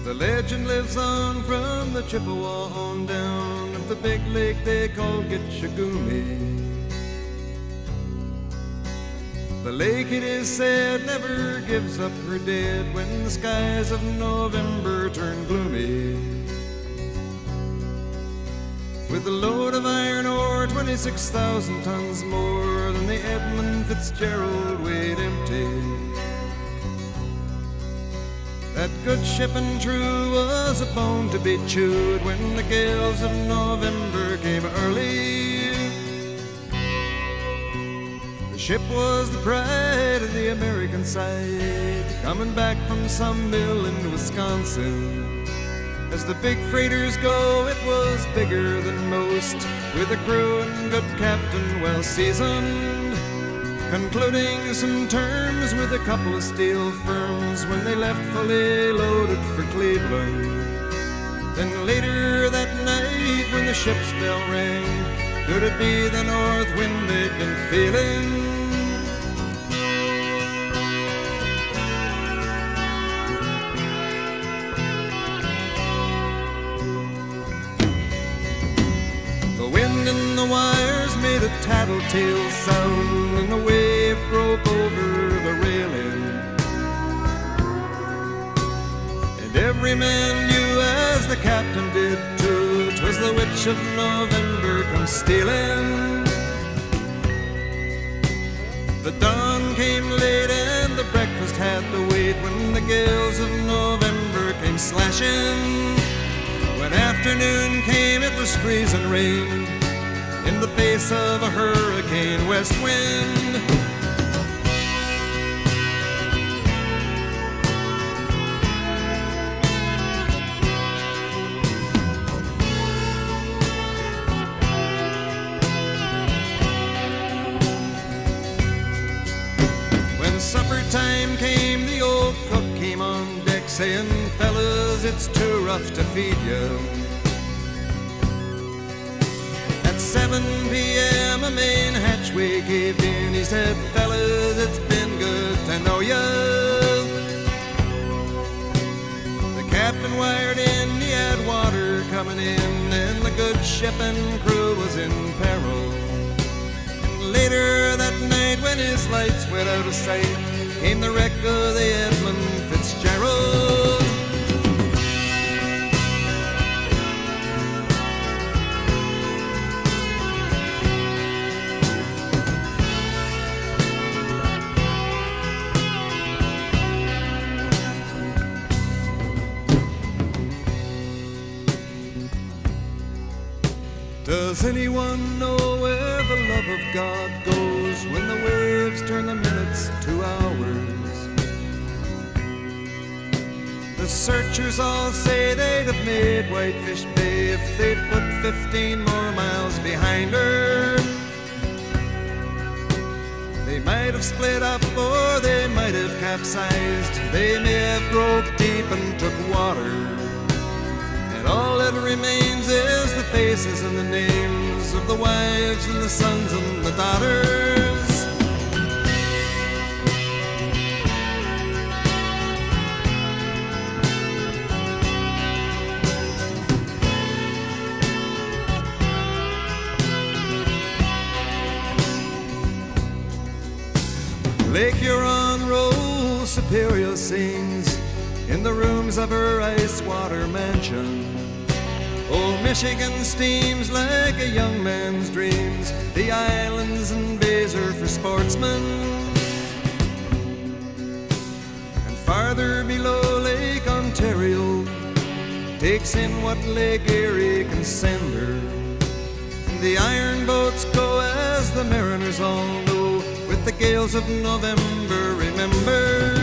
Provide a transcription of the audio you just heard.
The legend lives on from the Chippewa on down of the big lake they call Gitchagumi. The lake, it is said, never gives up her dead when the skies of November turn gloomy. With a load of iron ore, 26,000 tons more than the Edmund Fitzgerald weighed empty. That good ship and true was a bone to be chewed when the gales of November came early. The ship was the pride of the American side, coming back from some mill in Wisconsin. As the big freighters go, it was bigger than most, with a crew and good captain well seasoned, concluding some terms with a couple of steel firms when they left fully loaded for Cleveland. Then later that night when the ship's bell rang, could it be the north wind they'd been feeling? The wind in the wires made a tattletale sound, and the wave broke over the railing. And every man knew, as the captain did too, 'twas the witch of November come stealing. The dawn came late and the breakfast had to wait when the gales of November came slashing. When afternoon came, it was freezing rain in the face of a hurricane west wind. When supper time came, the old cook came on deck saying, "Fellas, it's too rough to feed you." At 7 p.m. a main hatchway caved in. He said, "Fellas, it's been good to know ya." The captain wired in, he had water coming in, and the good ship and crew was in peril. And later that night, when his lights went out of sight, came the wreck of the Edmund Fitzgerald. Does anyone know where the love of God goes when the waves turn the minutes to hours? The searchers all say they'd have made Whitefish Bay if they'd put 15 more miles behind her. They might have split up or they might have capsized. They may have broke deep and took water. All that remains is the faces and the names of the wives and the sons and the daughters. Lake Huron rolls, Superior sings in the rooms of her ice water mansion. Old Michigan steams like a young man's dreams. The islands and bays are for sportsmen. And farther below, Lake Ontario takes in what Lake Erie can send her. The iron boats go, as the mariners all know, with the gales of November, remember.